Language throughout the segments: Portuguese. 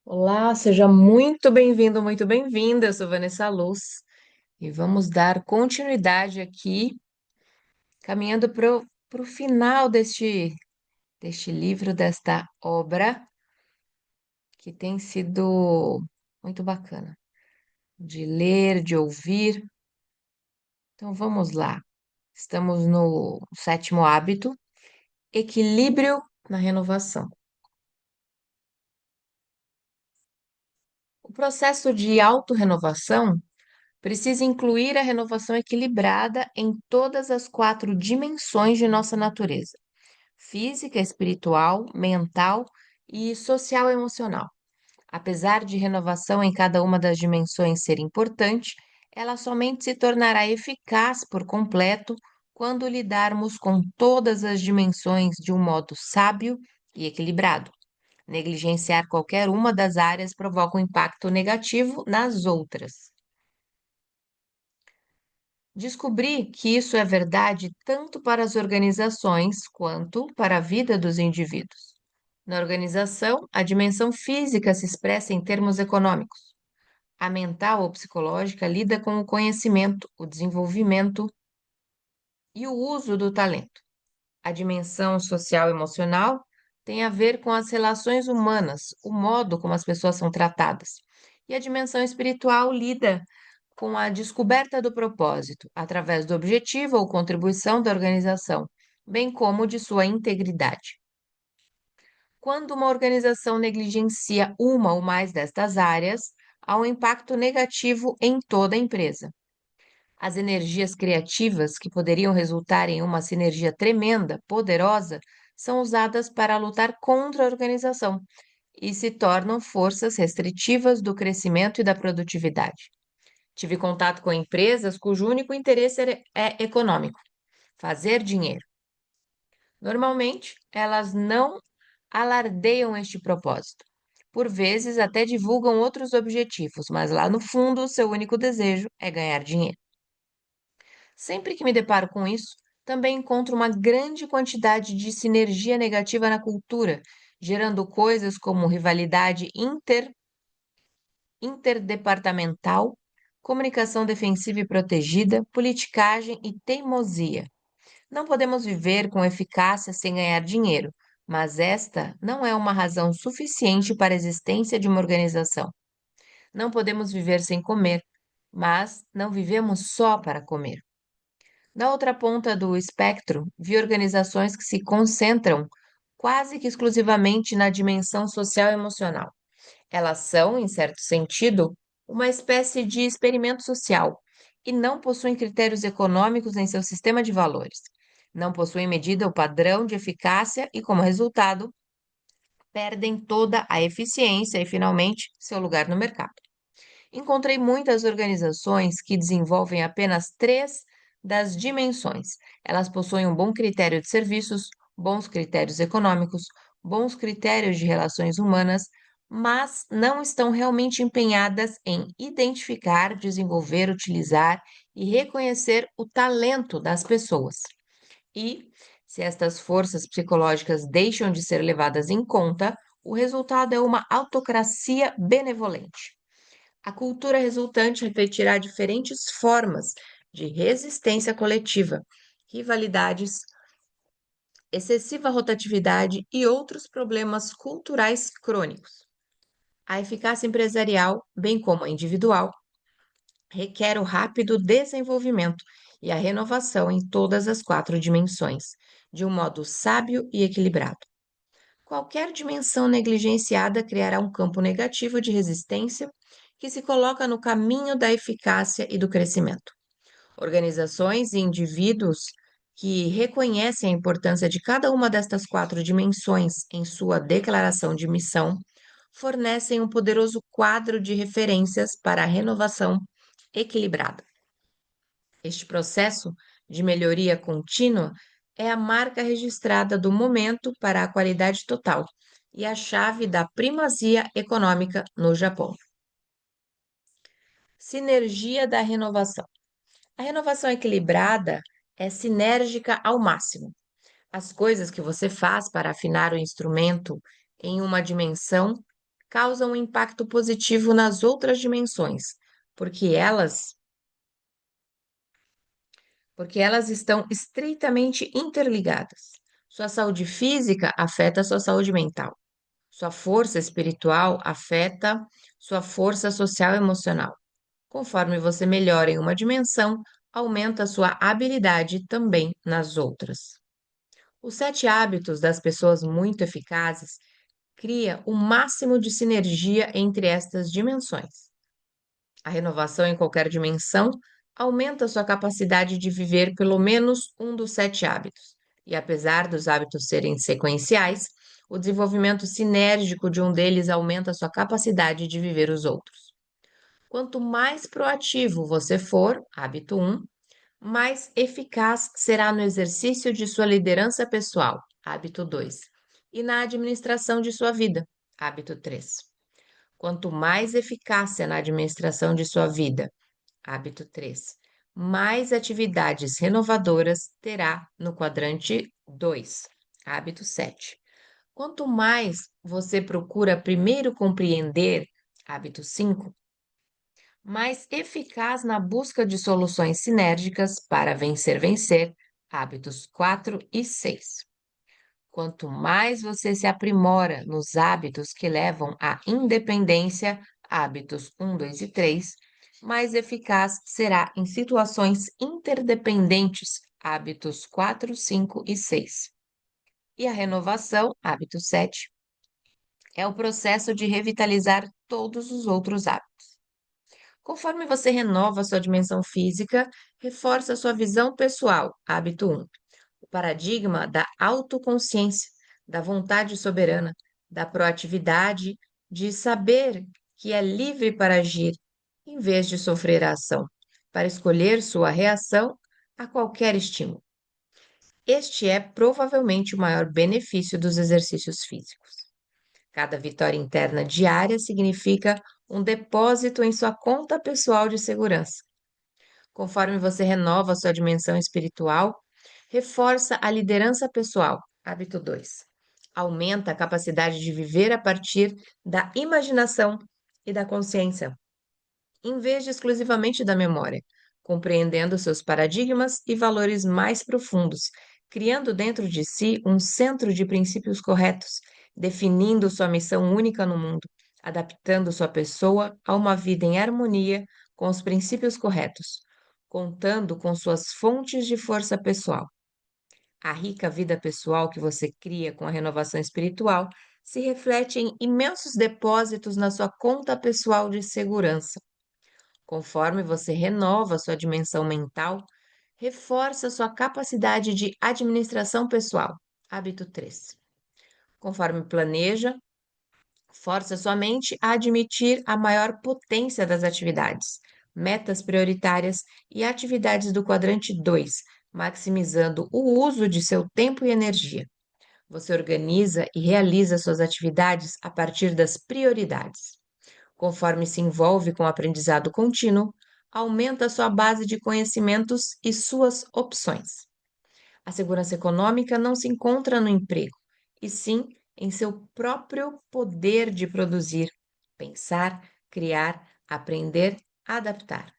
Olá, seja muito bem-vindo, muito bem-vinda. Eu sou Vanessa Luz e vamos dar continuidade aqui, caminhando para o final deste livro, desta obra, que tem sido muito bacana de ler, de ouvir. Então vamos lá. Estamos no sétimo hábito, equilíbrio na renovação. O processo de autorrenovação precisa incluir a renovação equilibrada em todas as quatro dimensões de nossa natureza: física, espiritual, mental e social-emocional. Apesar de renovação em cada uma das dimensões ser importante, ela somente se tornará eficaz por completo quando lidarmos com todas as dimensões de um modo sábio e equilibrado. Negligenciar qualquer uma das áreas provoca um impacto negativo nas outras. Descobri que isso é verdade tanto para as organizações quanto para a vida dos indivíduos. Na organização, a dimensão física se expressa em termos econômicos. A mental ou psicológica lida com o conhecimento, o desenvolvimento e o uso do talento. A dimensão social emocional tem a ver com as relações humanas, o modo como as pessoas são tratadas. E a dimensão espiritual lida com a descoberta do propósito, através do objetivo ou contribuição da organização, bem como de sua integridade. Quando uma organização negligencia uma ou mais destas áreas, há um impacto negativo em toda a empresa. As energias criativas, que poderiam resultar em uma sinergia tremenda, poderosa, são usadas para lutar contra a organização e se tornam forças restritivas do crescimento e da produtividade. Tive contato com empresas cujo único interesse é econômico, fazer dinheiro. Normalmente, elas não alardeiam este propósito. Por vezes, até divulgam outros objetivos, mas lá no fundo, o seu único desejo é ganhar dinheiro. Sempre que me deparo com isso, também encontro uma grande quantidade de sinergia negativa na cultura, gerando coisas como rivalidade interdepartamental, comunicação defensiva e protegida, politicagem e teimosia. Não podemos viver com eficácia sem ganhar dinheiro, mas esta não é uma razão suficiente para a existência de uma organização. Não podemos viver sem comer, mas não vivemos só para comer. Na outra ponta do espectro, vi organizações que se concentram quase que exclusivamente na dimensão social e emocional. Elas são, em certo sentido, uma espécie de experimento social e não possuem critérios econômicos em seu sistema de valores. Não possuem medida ou padrão de eficácia e, como resultado, perdem toda a eficiência e, finalmente, seu lugar no mercado. Encontrei muitas organizações que desenvolvem apenas três das dimensões. Elas possuem um bom critério de serviços, bons critérios econômicos, bons critérios de relações humanas, mas não estão realmente empenhadas em identificar, desenvolver, utilizar e reconhecer o talento das pessoas. E, se estas forças psicológicas deixam de ser levadas em conta, o resultado é uma autocracia benevolente. A cultura resultante refletirá diferentes formas de resistência coletiva, rivalidades, excessiva rotatividade e outros problemas culturais crônicos. A eficácia empresarial, bem como a individual, requer o rápido desenvolvimento e a renovação em todas as quatro dimensões, de um modo sábio e equilibrado. Qualquer dimensão negligenciada criará um campo negativo de resistência que se coloca no caminho da eficácia e do crescimento. Organizações e indivíduos que reconhecem a importância de cada uma destas quatro dimensões em sua declaração de missão fornecem um poderoso quadro de referências para a renovação equilibrada. Este processo de melhoria contínua é a marca registrada do momento para a qualidade total e a chave da primazia econômica no Japão. Sinergia da renovação. A renovação equilibrada é sinérgica ao máximo. As coisas que você faz para afinar o instrumento em uma dimensão causam um impacto positivo nas outras dimensões, porque elas, porque elas estão estreitamente interligadas. Sua saúde física afeta a sua saúde mental. Sua força espiritual afeta sua força social e emocional. Conforme você melhora em uma dimensão, aumenta a sua habilidade também nas outras. Os 7 hábitos das pessoas muito eficazes cria o máximo de sinergia entre estas dimensões. A renovação em qualquer dimensão aumenta sua capacidade de viver pelo menos um dos 7 hábitos. E apesar dos hábitos serem sequenciais, o desenvolvimento sinérgico de um deles aumenta sua capacidade de viver os outros. Quanto mais proativo você for, hábito 1, mais eficaz será no exercício de sua liderança pessoal, hábito 2, e na administração de sua vida, hábito 3. Quanto mais eficácia na administração de sua vida, hábito 3, mais atividades renovadoras terá no quadrante 2, hábito 7. Quanto mais você procura primeiro compreender, hábito 5, mais eficaz na busca de soluções sinérgicas para vencer, hábitos 4 e 6. Quanto mais você se aprimora nos hábitos que levam à independência, hábitos 1, 2 e 3, mais eficaz será em situações interdependentes, hábitos 4, 5 e 6. E a renovação, hábito 7, é o processo de revitalizar todos os outros hábitos. Conforme você renova sua dimensão física, reforça sua visão pessoal, hábito 1. O paradigma da autoconsciência, da vontade soberana, da proatividade, de saber que é livre para agir, em vez de sofrer a ação, para escolher sua reação a qualquer estímulo. Este é provavelmente o maior benefício dos exercícios físicos. Cada vitória interna diária significa um depósito em sua conta pessoal de segurança. Conforme você renova sua dimensão espiritual, reforça a liderança pessoal, hábito 2. Aumenta a capacidade de viver a partir da imaginação e da consciência, em vez de exclusivamente da memória, compreendendo seus paradigmas e valores mais profundos, criando dentro de si um centro de princípios corretos, definindo sua missão única no mundo, adaptando sua pessoa a uma vida em harmonia com os princípios corretos, contando com suas fontes de força pessoal. A rica vida pessoal que você cria com a renovação espiritual se reflete em imensos depósitos na sua conta pessoal de segurança. Conforme você renova sua dimensão mental, reforça sua capacidade de administração pessoal. Hábito 3. Conforme planeja, força sua mente a admitir a maior potência das atividades, metas prioritárias e atividades do quadrante 2, maximizando o uso de seu tempo e energia. Você organiza e realiza suas atividades a partir das prioridades. Conforme se envolve com o aprendizado contínuo, aumenta sua base de conhecimentos e suas opções. A segurança econômica não se encontra no emprego, e sim em seu próprio poder de produzir, pensar, criar, aprender, adaptar.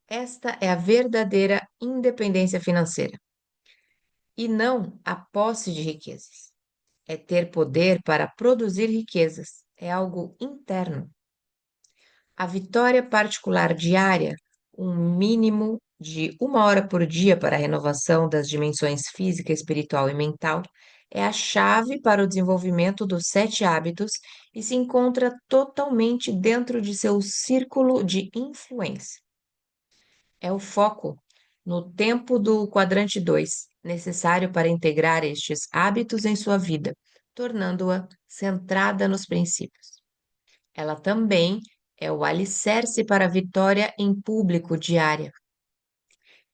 Esta é a verdadeira independência financeira. E não a posse de riquezas. É ter poder para produzir riquezas. É algo interno. A vitória particular diária, um mínimo de 1 hora por dia para a renovação das dimensões física, espiritual e mental, é a chave para o desenvolvimento dos 7 hábitos e se encontra totalmente dentro de seu círculo de influência. É o foco no tempo do quadrante 2, necessário para integrar estes hábitos em sua vida, tornando-a centrada nos princípios. Ela também é o alicerce para a vitória em público diária.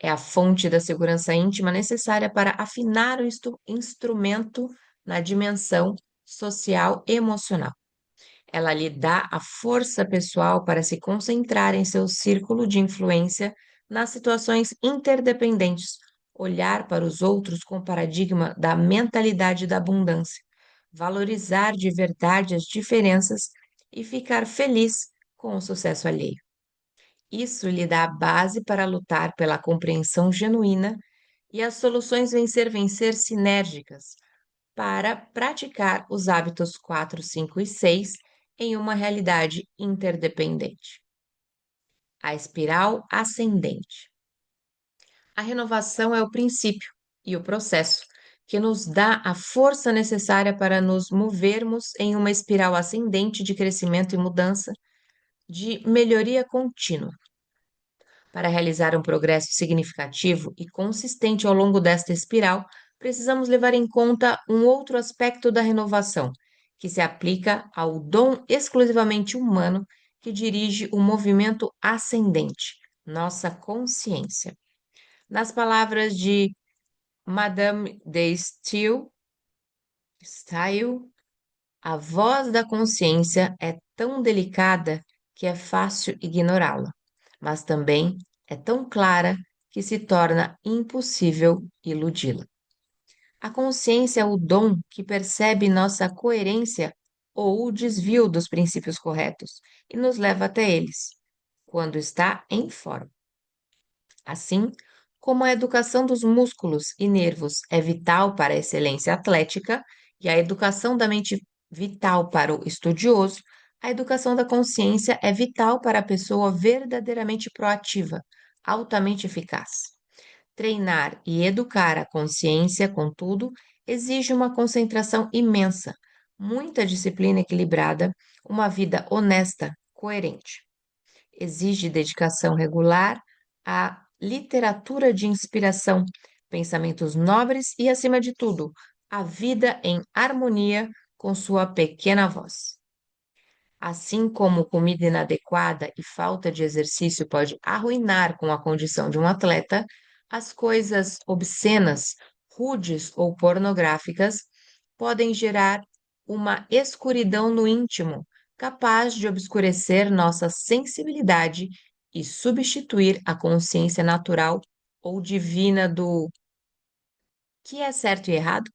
É a fonte da segurança íntima necessária para afinar o instrumento na dimensão social e emocional. Ela lhe dá a força pessoal para se concentrar em seu círculo de influência nas situações interdependentes, olhar para os outros com o paradigma da mentalidade da abundância, valorizar de verdade as diferenças e ficar feliz com o sucesso alheio. Isso lhe dá a base para lutar pela compreensão genuína e as soluções vencer-vencer sinérgicas para praticar os hábitos 4, 5 e 6 em uma realidade interdependente. A espiral ascendente. A renovação é o princípio e o processo que nos dá a força necessária para nos movermos em uma espiral ascendente de crescimento e mudança, de melhoria contínua. Para realizar um progresso significativo e consistente ao longo desta espiral, precisamos levar em conta um outro aspecto da renovação, que se aplica ao dom exclusivamente humano que dirige o movimento ascendente, nossa consciência. Nas palavras de Madame de Staël, a voz da consciência é tão delicada que é fácil ignorá-la, mas também é tão clara que se torna impossível iludi-la. A consciência é o dom que percebe nossa coerência ou o desvio dos princípios corretos e nos leva até eles, quando está em forma. Assim, como a educação dos músculos e nervos é vital para a excelência atlética e a educação da mente vital para o estudioso, a educação da consciência é vital para a pessoa verdadeiramente proativa, altamente eficaz. Treinar e educar a consciência, contudo, exige uma concentração imensa, muita disciplina equilibrada, uma vida honesta, coerente. Exige dedicação regular à literatura de inspiração, pensamentos nobres e, acima de tudo, a vida em harmonia com sua pequena voz. Assim como comida inadequada e falta de exercício pode arruinar com a condição de um atleta, as coisas obscenas, rudes ou pornográficas podem gerar uma escuridão no íntimo, capaz de obscurecer nossa sensibilidade e substituir a consciência natural ou divina do que é certo e errado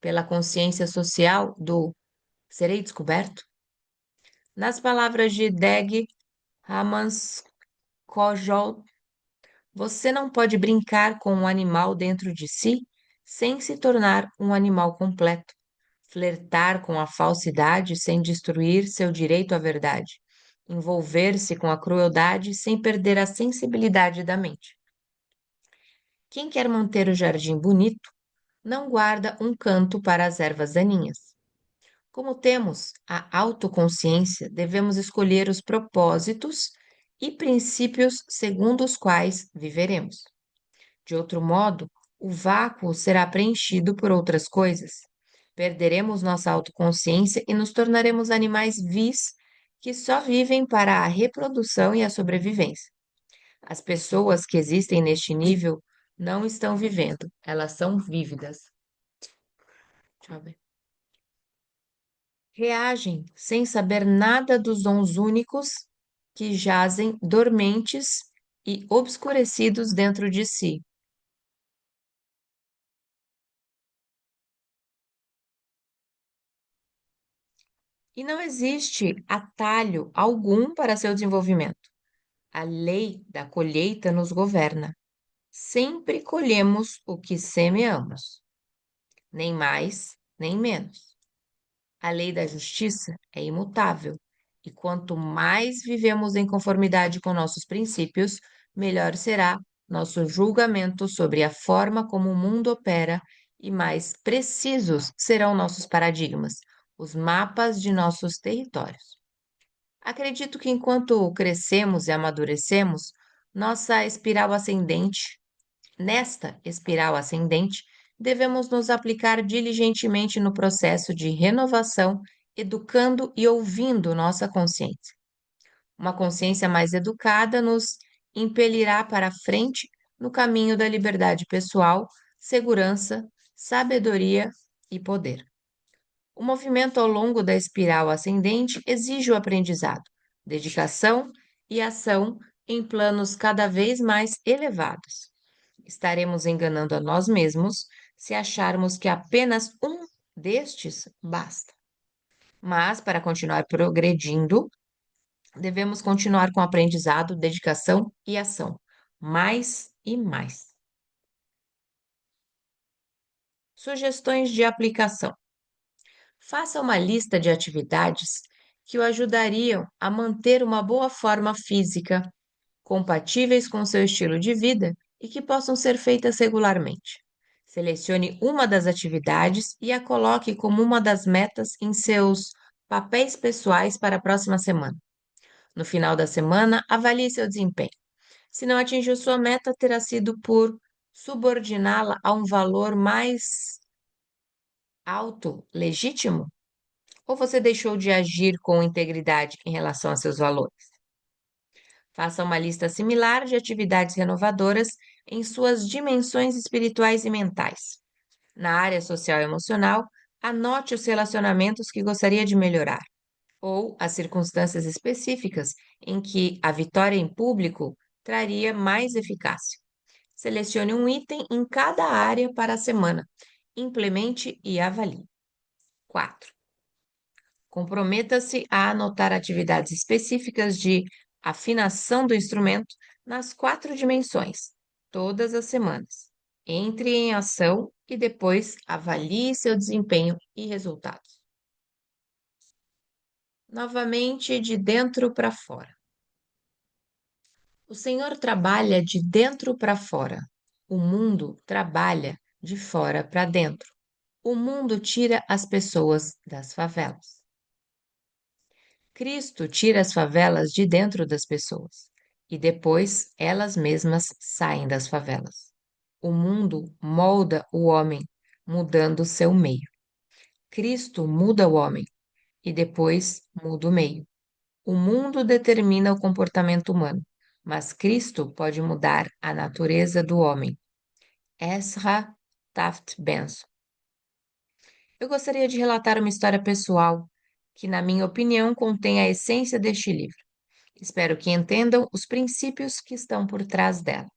pela consciência social do serei descoberto. Nas palavras de Dag Hammarskjöld, você não pode brincar com um animal dentro de si sem se tornar um animal completo, flertar com a falsidade sem destruir seu direito à verdade, envolver-se com a crueldade sem perder a sensibilidade da mente. Quem quer manter o jardim bonito não guarda um canto para as ervas daninhas. Como temos a autoconsciência, devemos escolher os propósitos e princípios segundo os quais viveremos. De outro modo, o vácuo será preenchido por outras coisas. Perderemos nossa autoconsciência e nos tornaremos animais vis que só vivem para a reprodução e a sobrevivência. As pessoas que existem neste nível não estão vivendo, elas são vívidas. Deixa eu ver. Reagem sem saber nada dos dons únicos que jazem dormentes e obscurecidos dentro de si. E não existe atalho algum para seu desenvolvimento. A lei da colheita nos governa. Sempre colhemos o que semeamos, nem mais, nem menos. A lei da justiça é imutável, e quanto mais vivemos em conformidade com nossos princípios, melhor será nosso julgamento sobre a forma como o mundo opera e mais precisos serão nossos paradigmas, os mapas de nossos territórios. Acredito que enquanto crescemos e amadurecemos, nossa espiral ascendente, nesta espiral ascendente, devemos nos aplicar diligentemente no processo de renovação, educando e ouvindo nossa consciência. Uma consciência mais educada nos impelirá para frente no caminho da liberdade pessoal, segurança, sabedoria e poder. O movimento ao longo da espiral ascendente exige o aprendizado, dedicação e ação em planos cada vez mais elevados. Estaremos enganando a nós mesmos se acharmos que apenas um destes basta. Mas, para continuar progredindo, devemos continuar com aprendizado, dedicação e ação. Mais e mais. Sugestões de aplicação. Faça uma lista de atividades que o ajudariam a manter uma boa forma física, compatíveis com seu estilo de vida e que possam ser feitas regularmente. Selecione uma das atividades e a coloque como uma das metas em seus papéis pessoais para a próxima semana. No final da semana, avalie seu desempenho. Se não atingiu sua meta, terá sido por subordiná-la a um valor mais alto, legítimo? Ou você deixou de agir com integridade em relação a seus valores? Faça uma lista similar de atividades renovadoras em suas dimensões espirituais e mentais. Na área social e emocional, anote os relacionamentos que gostaria de melhorar, ou as circunstâncias específicas em que a vitória em público traria mais eficácia. Selecione um item em cada área para a semana. Implemente e avalie. 4. Comprometa-se a anotar atividades específicas de afinação do instrumento nas 4 dimensões, todas as semanas. Entre em ação e depois avalie seu desempenho e resultados. Novamente, de dentro para fora. O Senhor trabalha de dentro para fora. O mundo trabalha de fora para dentro. O mundo tira as pessoas das favelas. Cristo tira as favelas de dentro das pessoas e depois elas mesmas saem das favelas. O mundo molda o homem, mudando seu meio. Cristo muda o homem e depois muda o meio. O mundo determina o comportamento humano, mas Cristo pode mudar a natureza do homem. Ezra Taft Benson. Eu gostaria de relatar uma história pessoal que, na minha opinião, contém a essência deste livro. Espero que entendam os princípios que estão por trás dela.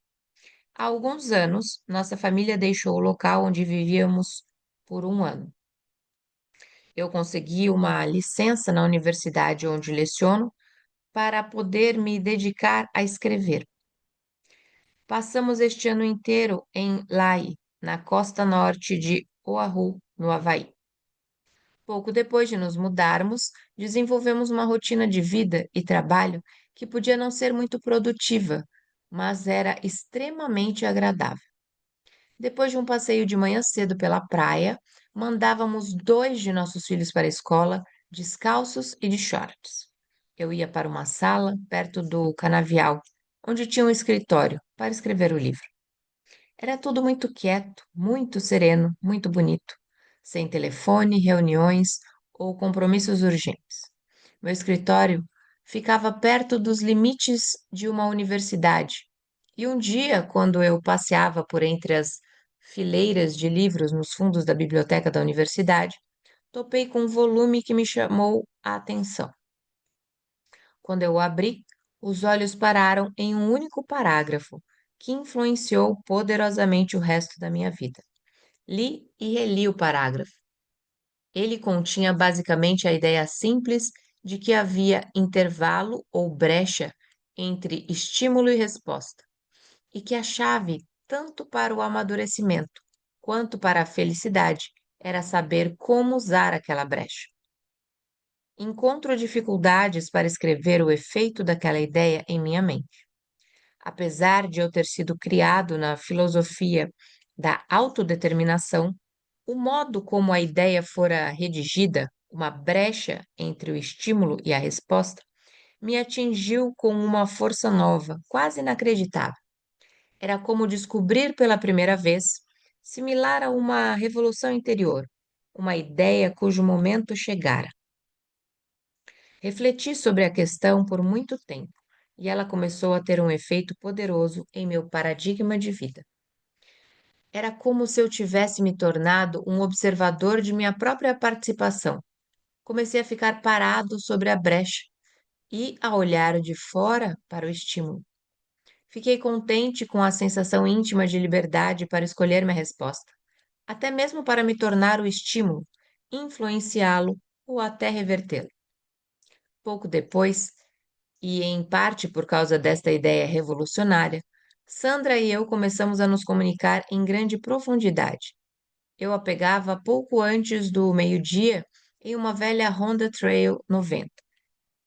Há alguns anos, nossa família deixou o local onde vivíamos por um ano. Eu consegui uma licença na universidade onde leciono para poder me dedicar a escrever. Passamos este ano inteiro em Lae, na costa norte de Oahu, no Havaí. Pouco depois de nos mudarmos, desenvolvemos uma rotina de vida e trabalho que podia não ser muito produtiva, mas era extremamente agradável. Depois de um passeio de manhã cedo pela praia, mandávamos 2 de nossos filhos para a escola, descalços e de shorts. Eu ia para uma sala perto do canavial, onde tinha um escritório, para escrever o livro. Era tudo muito quieto, muito sereno, muito bonito, sem telefone, reuniões ou compromissos urgentes. Meu escritório ficava perto dos limites de uma universidade. E um dia, quando eu passeava por entre as fileiras de livros nos fundos da biblioteca da universidade, topei com um volume que me chamou a atenção. Quando eu o abri, os olhos pararam em um único parágrafo que influenciou poderosamente o resto da minha vida. Li e reli o parágrafo. Ele continha basicamente a ideia simples de que havia intervalo ou brecha entre estímulo e resposta, e que a chave, tanto para o amadurecimento quanto para a felicidade, era saber como usar aquela brecha. Encontro dificuldades para escrever o efeito daquela ideia em minha mente. Apesar de eu ter sido criado na filosofia da autodeterminação, o modo como a ideia fora redigida, uma brecha entre o estímulo e a resposta, me atingiu com uma força nova, quase inacreditável. Era como descobrir pela primeira vez, similar a uma revolução interior, uma ideia cujo momento chegara. Refleti sobre a questão por muito tempo e ela começou a ter um efeito poderoso em meu paradigma de vida. Era como se eu tivesse me tornado um observador de minha própria participação. Comecei a ficar parado sobre a brecha e a olhar de fora para o estímulo. Fiquei contente com a sensação íntima de liberdade para escolher minha resposta, até mesmo para me tornar o estímulo, influenciá-lo ou até revertê-lo. Pouco depois, e em parte por causa desta ideia revolucionária, Sandra e eu começamos a nos comunicar em grande profundidade. Eu a pegava pouco antes do meio-dia em uma velha Honda Trail 90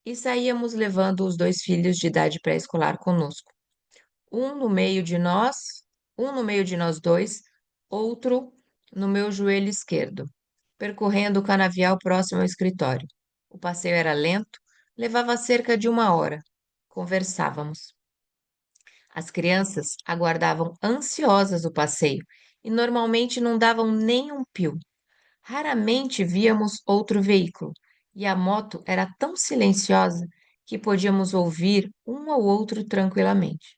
e saíamos levando os dois filhos de idade pré-escolar conosco. Um no meio de nós, um no meio de nós dois, outro no meu joelho esquerdo, percorrendo o canavial próximo ao escritório. O passeio era lento, levava cerca de uma hora. Conversávamos. As crianças aguardavam ansiosas o passeio e normalmente não davam nem um pio. Raramente víamos outro veículo, e a moto era tão silenciosa que podíamos ouvir um ou outro tranquilamente.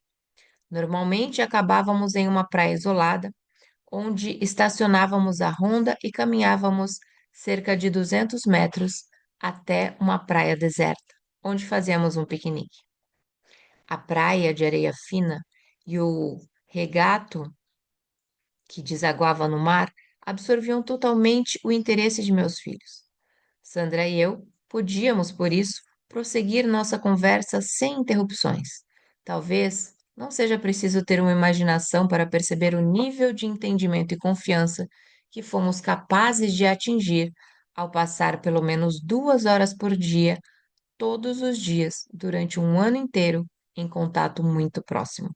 Normalmente acabávamos em uma praia isolada, onde estacionávamos a Honda e caminhávamos cerca de 200 metros até uma praia deserta, onde fazíamos um piquenique. A praia de areia fina e o regato que desaguava no mar absorviam totalmente o interesse de meus filhos. Sandra e eu podíamos, por isso, prosseguir nossa conversa sem interrupções. Talvez não seja preciso ter uma imaginação para perceber o nível de entendimento e confiança que fomos capazes de atingir ao passar pelo menos 2 horas por dia, todos os dias, durante um ano inteiro, em contato muito próximo.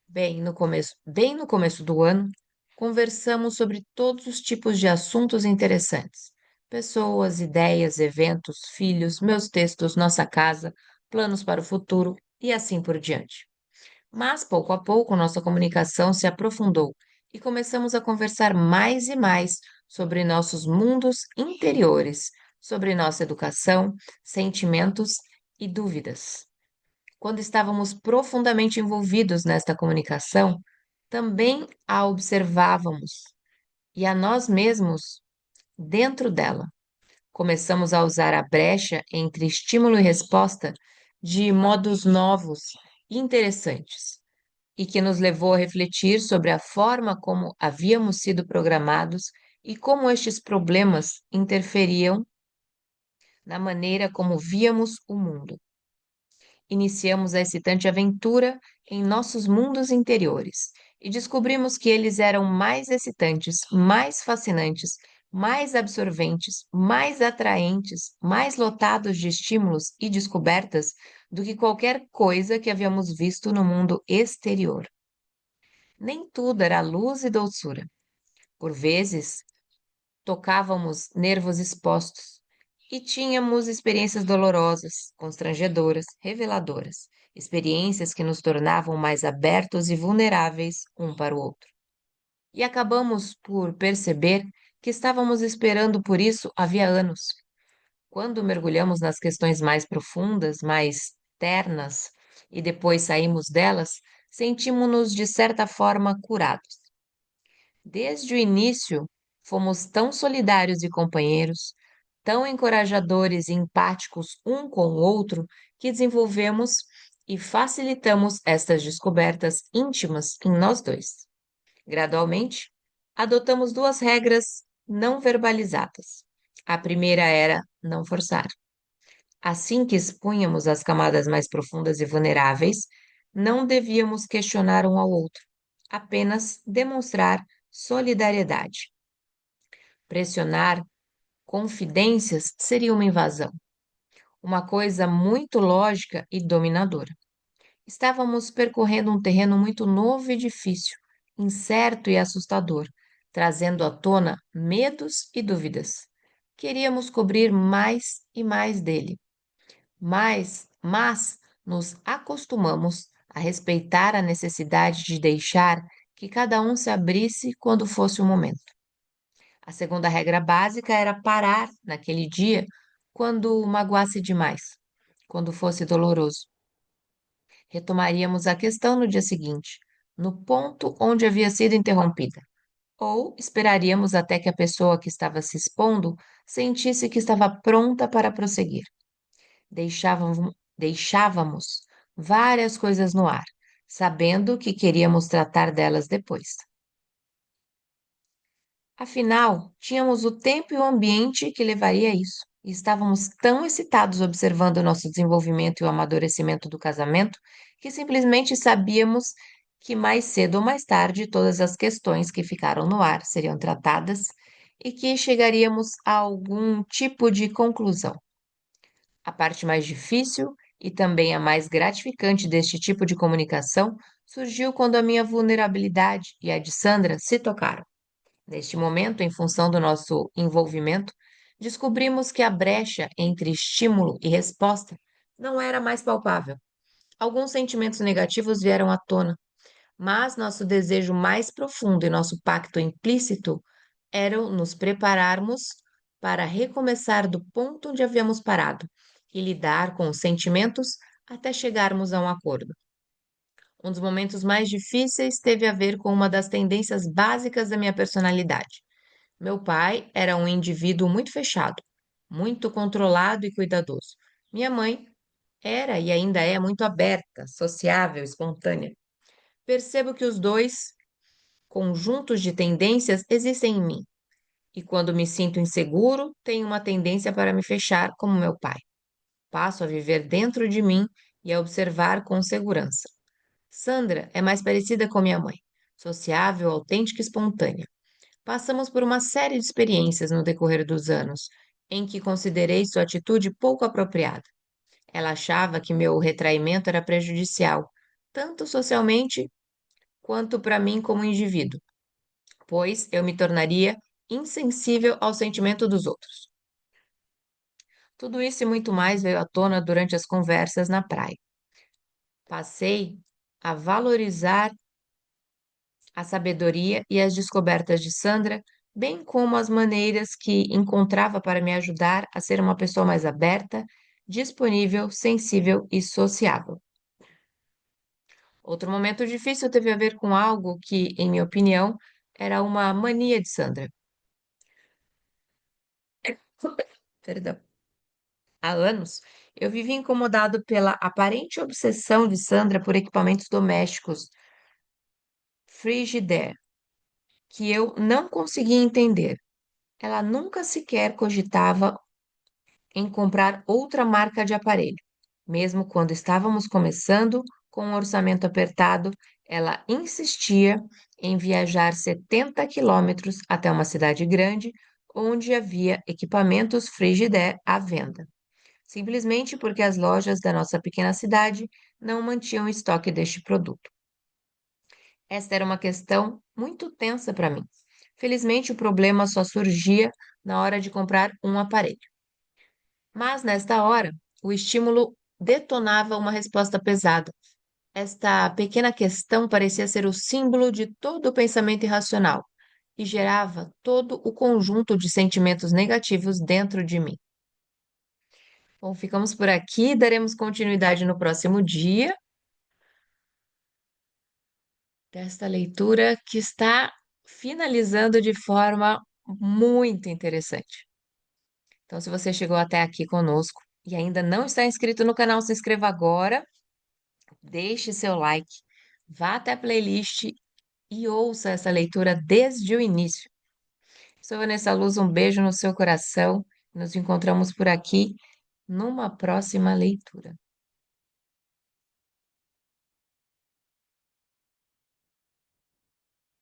Bem no começo do ano, conversamos sobre todos os tipos de assuntos interessantes. Pessoas, ideias, eventos, filhos, meus textos, nossa casa, planos para o futuro e assim por diante. Mas pouco a pouco nossa comunicação se aprofundou e começamos a conversar mais e mais sobre nossos mundos interiores, sobre nossa educação, sentimentos e dúvidas. Quando estávamos profundamente envolvidos nesta comunicação, também a observávamos e a nós mesmos dentro dela. Começamos a usar a brecha entre estímulo e resposta de modos novos e interessantes, e que nos levou a refletir sobre a forma como havíamos sido programados e como estes problemas interferiam na maneira como víamos o mundo. Iniciamos a excitante aventura em nossos mundos interiores e descobrimos que eles eram mais excitantes, mais fascinantes, mais absorventes, mais atraentes, mais lotados de estímulos e descobertas do que qualquer coisa que havíamos visto no mundo exterior. Nem tudo era luz e doçura. Por vezes, tocávamos nervos expostos e tínhamos experiências dolorosas, constrangedoras, reveladoras, experiências que nos tornavam mais abertos e vulneráveis um para o outro. E acabamos por perceber que estávamos esperando por isso havia anos. Quando mergulhamos nas questões mais profundas, mais ternas, e depois saímos delas, sentimos-nos de certa forma curados. Desde o início, fomos tão solidários e companheiros, tão encorajadores e empáticos um com o outro, que desenvolvemos e facilitamos estas descobertas íntimas em nós dois. Gradualmente, adotamos duas regras não verbalizadas. A primeira era não forçar. Assim que expunhamos as camadas mais profundas e vulneráveis, não devíamos questionar um ao outro, apenas demonstrar solidariedade. Pressionar confidências seria uma invasão, uma coisa muito lógica e dominadora. Estávamos percorrendo um terreno muito novo e difícil, incerto e assustador, trazendo à tona medos e dúvidas. Queríamos cobrir mais e mais dele, mas nos acostumamos a respeitar a necessidade de deixar que cada um se abrisse quando fosse o momento. A segunda regra básica era parar naquele dia quando magoasse demais, quando fosse doloroso. Retomaríamos a questão no dia seguinte, no ponto onde havia sido interrompida, ou esperaríamos até que a pessoa que estava se expondo sentisse que estava pronta para prosseguir. Deixávamos várias coisas no ar, sabendo que queríamos tratar delas depois. Afinal, tínhamos o tempo e o ambiente que levaria a isso. E estávamos tão excitados observando o nosso desenvolvimento e o amadurecimento do casamento que simplesmente sabíamos que mais cedo ou mais tarde todas as questões que ficaram no ar seriam tratadas e que chegaríamos a algum tipo de conclusão. A parte mais difícil e também a mais gratificante deste tipo de comunicação surgiu quando a minha vulnerabilidade e a de Sandra se tocaram. Neste momento, em função do nosso envolvimento, descobrimos que a brecha entre estímulo e resposta não era mais palpável. Alguns sentimentos negativos vieram à tona, mas nosso desejo mais profundo e nosso pacto implícito eram nos prepararmos para recomeçar do ponto onde havíamos parado e lidar com os sentimentos até chegarmos a um acordo. Um dos momentos mais difíceis teve a ver com uma das tendências básicas da minha personalidade. Meu pai era um indivíduo muito fechado, muito controlado e cuidadoso. Minha mãe era e ainda é muito aberta, sociável, espontânea. Percebo que os dois conjuntos de tendências existem em mim, e quando me sinto inseguro, tenho uma tendência para me fechar, como meu pai. Passo a viver dentro de mim e a observar com segurança. Sandra é mais parecida com minha mãe, sociável, autêntica e espontânea. Passamos por uma série de experiências no decorrer dos anos, em que considerei sua atitude pouco apropriada. Ela achava que meu retraimento era prejudicial, tanto socialmente quanto para mim como indivíduo, pois eu me tornaria insensível ao sentimento dos outros. Tudo isso e muito mais veio à tona durante as conversas na praia. Passei a valorizar a sabedoria e as descobertas de Sandra, bem como as maneiras que encontrava para me ajudar a ser uma pessoa mais aberta, disponível, sensível e sociável. Outro momento difícil teve a ver com algo que, em minha opinião, era uma mania de Sandra. Perdão. Há anos, eu vivia incomodado pela aparente obsessão de Sandra por equipamentos domésticos Frigidaire, que eu não conseguia entender. Ela nunca sequer cogitava em comprar outra marca de aparelho. Mesmo quando estávamos começando com um orçamento apertado, ela insistia em viajar 70 quilômetros até uma cidade grande onde havia equipamentos Frigidaire à venda, simplesmente porque as lojas da nossa pequena cidade não mantinham estoque deste produto. Esta era uma questão muito tensa para mim. Felizmente, o problema só surgia na hora de comprar um aparelho. Mas, nesta hora, o estímulo detonava uma resposta pesada. Esta pequena questão parecia ser o símbolo de todo o pensamento irracional e gerava todo o conjunto de sentimentos negativos dentro de mim. Bom, ficamos por aqui, daremos continuidade no próximo dia desta leitura que está finalizando de forma muito interessante. Então, se você chegou até aqui conosco e ainda não está inscrito no canal, se inscreva agora, deixe seu like, vá até a playlist e ouça essa leitura desde o início. Sou Vanessa Luz, um beijo no seu coração. Nos encontramos por aqui numa próxima leitura.